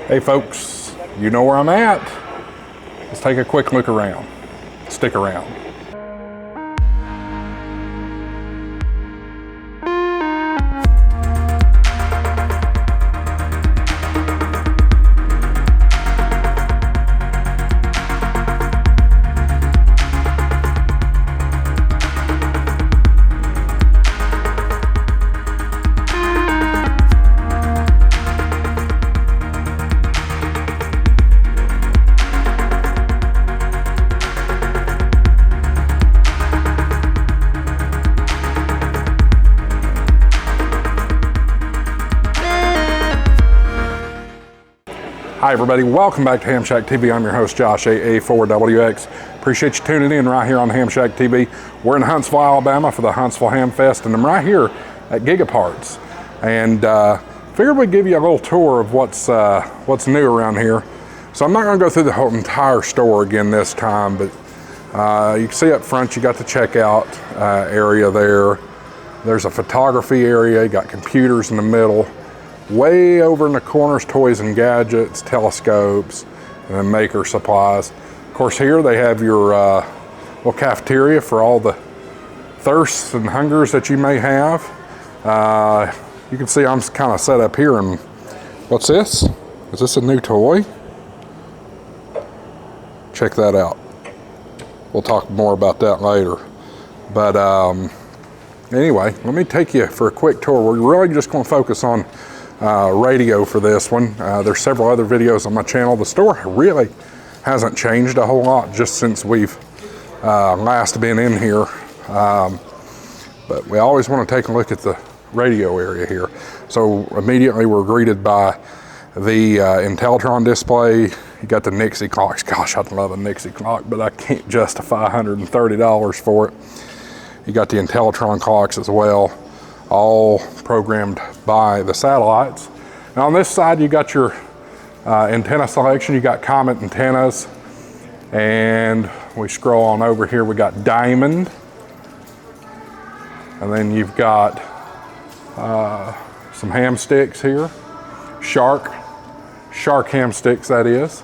Hey folks, you know where I'm at. Let's take a quick look around. Stick around. Hi everybody, welcome back to HamShackTV. I'm your host Josh, AA4WX. Appreciate you tuning in right here on HamShackTV. We're in Huntsville, Alabama for the Huntsville Ham Fest, and I'm right here at Gigaparts. And figured we'd give you a little tour of what's new around here. So I'm not gonna go through the whole entire store again this time, but you can see up front you got the checkout area there. There's a photography area, you got computers in the middle. Way over in the corners, toys and gadgets, telescopes, and then maker supplies. Of course, here they have your little cafeteria for all the thirsts and hungers that you may have. You can see I'm kind of set up here, and what's this? Is this a new toy? Check that out. We'll talk more about that later. But anyway, let me take you for a quick tour. We're really just going to focus on radio for this one. There's several other videos on my channel. The store really hasn't changed a whole lot just since we've last been in here. But we always want to take a look at the radio area here. So immediately we're greeted by the Intellitron display. You got the Nixie clocks. Gosh, I'd love a Nixie clock, but I can't justify $130 for it. You got the Intellitron clocks as well, all programmed by the satellites. And on this side, you got your antenna selection. You got Comet antennas. And we scroll on over here, we got Diamond. And then you've got some ham sticks here. Shark ham sticks, that is.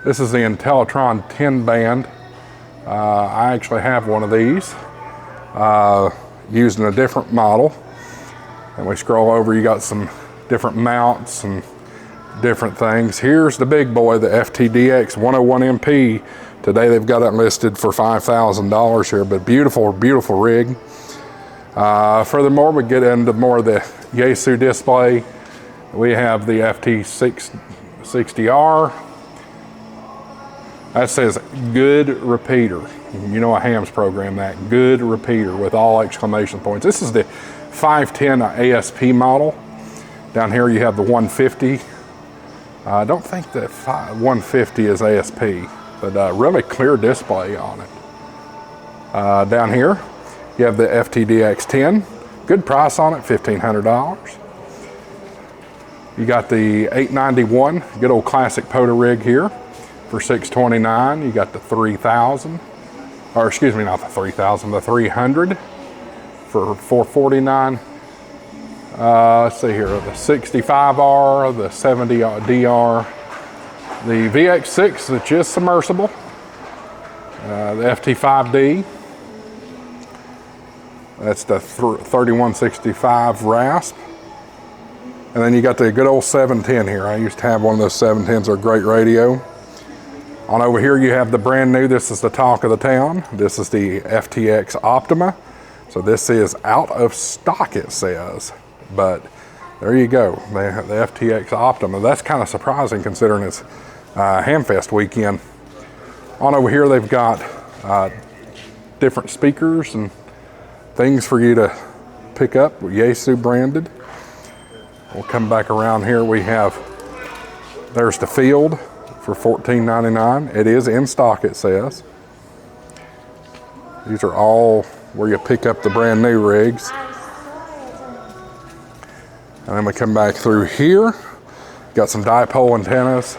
This is the Intellitron 10 band. I actually have one of these. Used in a different model. And we scroll over, you got some different mounts and different things. Here's the big boy, the FTDX 101MP. Today they've got it listed for $5,000 here, but beautiful, beautiful rig. Furthermore, we get into more of the Yaesu display. We have the FT60R. That says good repeater. You know a ham's program that. Good repeater with all exclamation points. This is the 510 ASP model. Down here you have the 150. I don't think the 150 is ASP, but really clear display on it. Down here you have the FTDX 10. Good price on it, $1,500. You got the 891, good old classic POTA rig here for $629. You got the 3000, or excuse me, not the 3000, the 300 for $449. Let's see here, the 65R, the 70DR, the VX6, which is submersible, the FT5D. That's the 3165 RASP. And then you got the good old 710 here. I used to have one of those 710s, they're a great radio. On over here you have the brand new, this is the talk of the town. This is the FTX Optima. So this is out of stock, it says, but there you go, the FTX Optima. That's kind of surprising considering it's Hamfest weekend. On over here they've got different speakers and things for you to pick up, Yaesu branded. We'll come back around here, we have, there's the Field for $14.99. It is in stock, it says. These are all where you pick up the brand new rigs. And then we come back through here. Got some dipole antennas.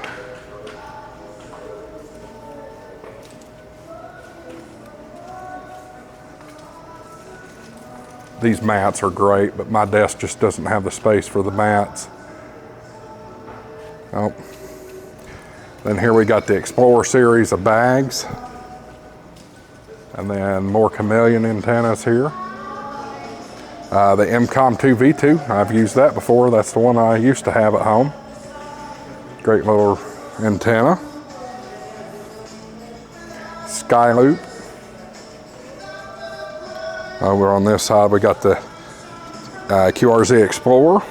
These mats are great, but my desk just doesn't have the space for the mats. Oh. Then here we got the Explorer series of bags. And then more chameleon antennas here. The Icom 2V2, I've used that before. That's the one I used to have at home. Great little antenna. Skyloop. Over on this side, we got the QRZ Explorer,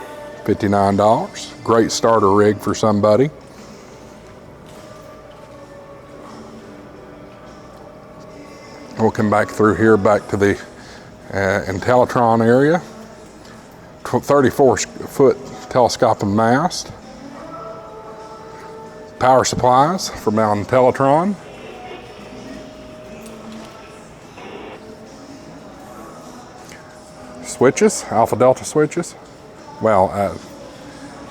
$59. Great starter rig for somebody. We'll come back through here, back to the Intellitron area. 34-foot telescoping mast. Power supplies from Intellitron. Switches, Alpha Delta switches. Well,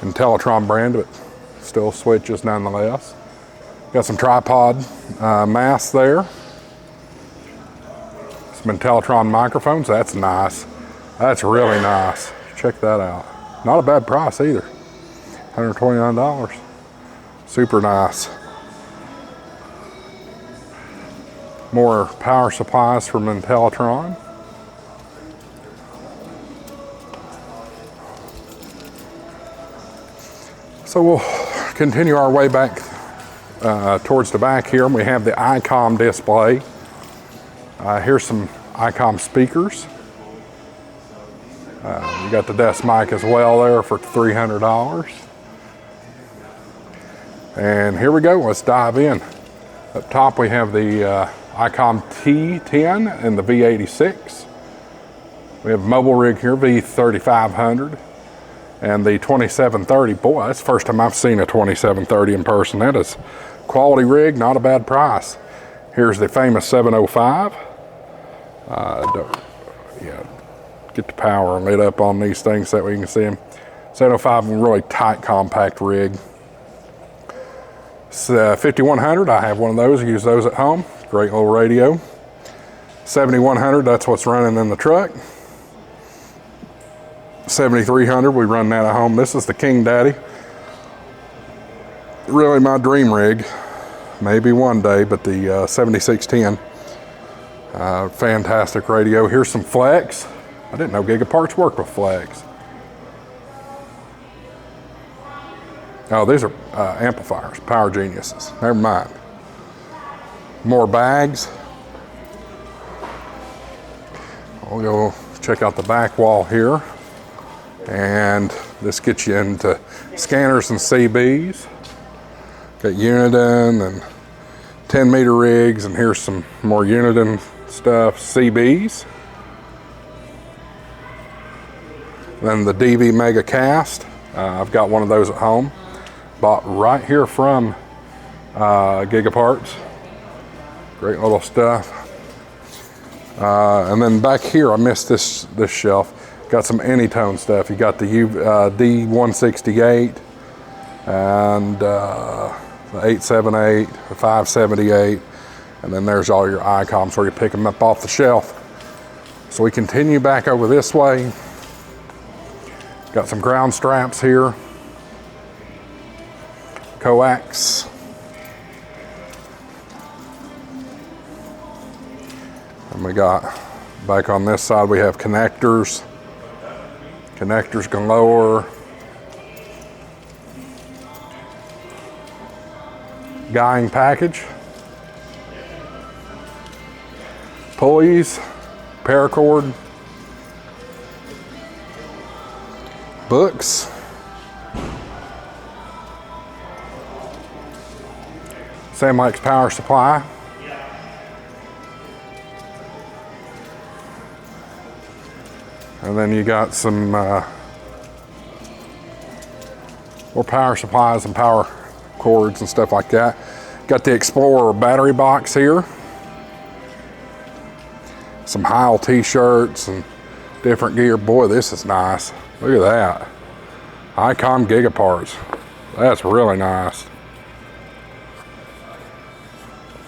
Intellitron brand, but still switches nonetheless. Got some tripod masts there. Some Intellitron microphones, that's nice. That's really nice. Check that out. Not a bad price either. $129. Super nice. More power supplies from Intellitron. So we'll continue our way back towards the back here. We have the Icom display. Here's some Icom speakers. You got the desk mic as well there for $300. And here we go, let's dive in. Up top we have the Icom T10 and the V86. We have a mobile rig here, V3500. And the 2730, boy, that's the first time I've seen a 2730 in person. That is quality rig, not a bad price. Here's the famous 705. Yeah, get the power lit up on these things so that we can see them. 705, a really tight, compact rig. It's 5100, I have one of those, I use those at home. Great little radio. 7100, that's what's running in the truck. 7300, we run that at home. This is the King Daddy. Really my dream rig. Maybe one day, but the 7610. Fantastic radio. Here's some Flex. I didn't know Gigaparts worked with Flex. Oh, these are amplifiers, Power Geniuses. Never mind. More bags. We'll go check out the back wall here. And this gets you into scanners and CBs. Got Uniden and 10-meter rigs, and here's some more Uniden stuff, CBs. Then the DV Mega Cast. I've got one of those at home. Bought right here from Gigaparts. Great little stuff. And then back here, I missed this shelf. Got some Anytone stuff. You got the D168 and the 878, the 578, and then there's all your Icoms where you pick them up off the shelf. So we continue back over this way. Got some ground straps here. Coax. And we got, back on this side, we have connectors. Connectors galore. Guying package. Pulleys. Paracord. Books. Sam Lake's power supply. And then you got some more power supplies and power cords and stuff like that. Got the Explorer battery box here. Some Heil t-shirts and different gear. Boy, this is nice. Look at that. Icom Gigaparts. That's really nice.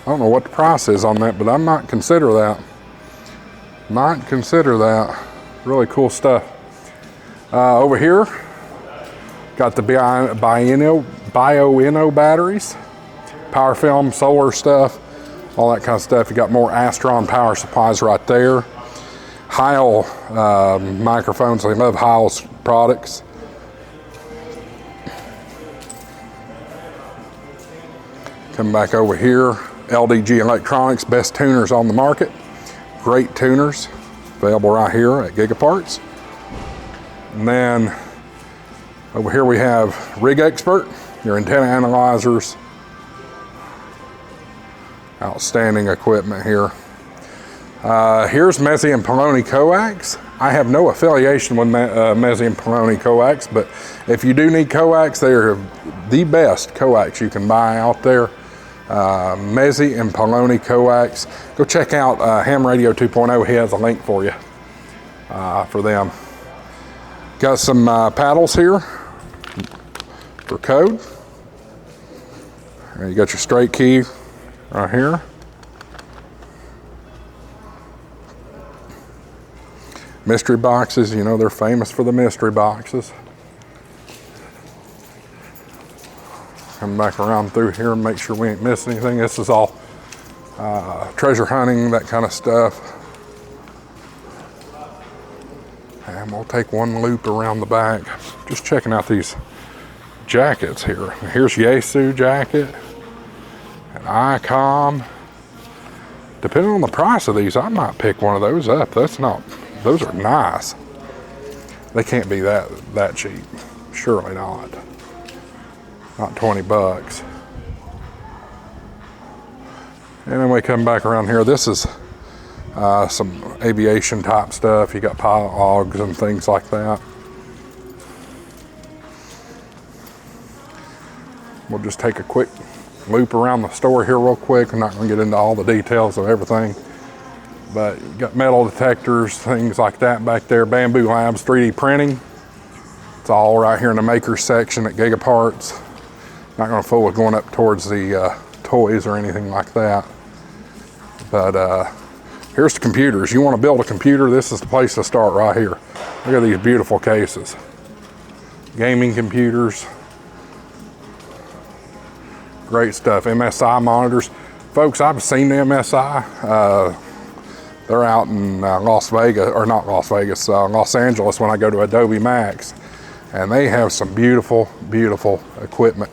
I don't know what the price is on that, but I might consider that. Might consider that. Really cool stuff. Over here, got the Bioenno batteries, power film, solar stuff, all that kind of stuff. You got more Astron power supplies right there. Heil microphones, I love Heil's products. Come back over here, LDG Electronics, best tuners on the market. Great tuners, available right here at Gigaparts. And then over here we have Rig Expert, your antenna analyzers. Outstanding equipment here. Here's Mezzi and Poloni Coax. I have no affiliation with Mezzi and Poloni Coax, but if you do need coax, they're the best coax you can buy out there. Mezzi and Poloni Coax. Go check out Ham Radio 2.0. He has a link for you for them. Got some paddles here for code. You got your straight key right here. Mystery boxes, you know they're famous for the mystery boxes. Come back around through here and make sure we ain't missing anything. This is all treasure hunting, that kind of stuff. And we'll take one loop around the back. Just checking out these jackets here. Here's Yaesu jacket, an Icom. Depending on the price of these, I might pick one of those up. Those are nice. They can't be that cheap. Surely not. Not 20 bucks. And then we come back around here. This is some aviation type stuff. You got pilot logs and things like that. We'll just take a quick loop around the store here real quick. I'm not going to get into all the details of everything. But you got metal detectors, things like that back there. Bamboo Labs 3D printing. It's all right here in the makers section at Gigaparts. Not going to fool with going up towards the toys or anything like that. But here's the computers. You want to build a computer, this is the place to start right here. Look at these beautiful cases. Gaming computers. Great stuff. MSI monitors. Folks, I've seen the MSI. They're out in Los Angeles when I go to Adobe Max. And they have some beautiful, beautiful equipment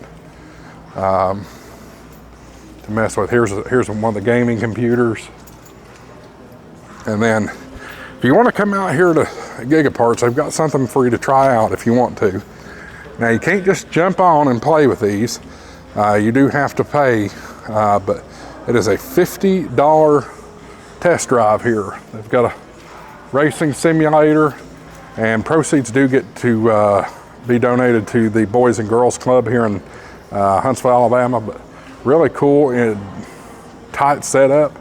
to mess with. Here's one of the gaming computers. And then if you want to come out here to Gigaparts, I've got something for you to try out if you want to. Now you can't just jump on and play with these. You do have to pay, but it is a $50 test drive here. They've got a racing simulator, and proceeds do get to be donated to the Boys and Girls Club here in Huntsville, Alabama. But really cool and tight setup.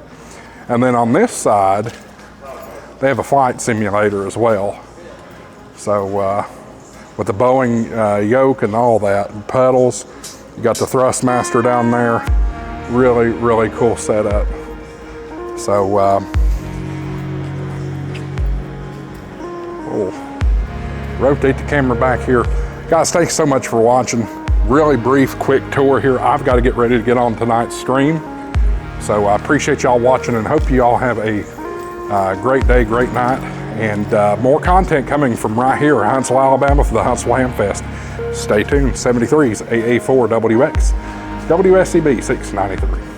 And then on this side, they have a flight simulator as well. So with the Boeing yoke and all that, and pedals, you got the Thrustmaster down there. Really, really cool setup. So, rotate the camera back here. Guys, thanks so much for watching. Really brief, quick tour here. I've got to get ready to get on tonight's stream. So I appreciate y'all watching and hope you all have a great day, great night. And more content coming from right here in Huntsville, Alabama for the Huntsville Ham Fest. Stay tuned. 73's AA4WX, WSCB 693.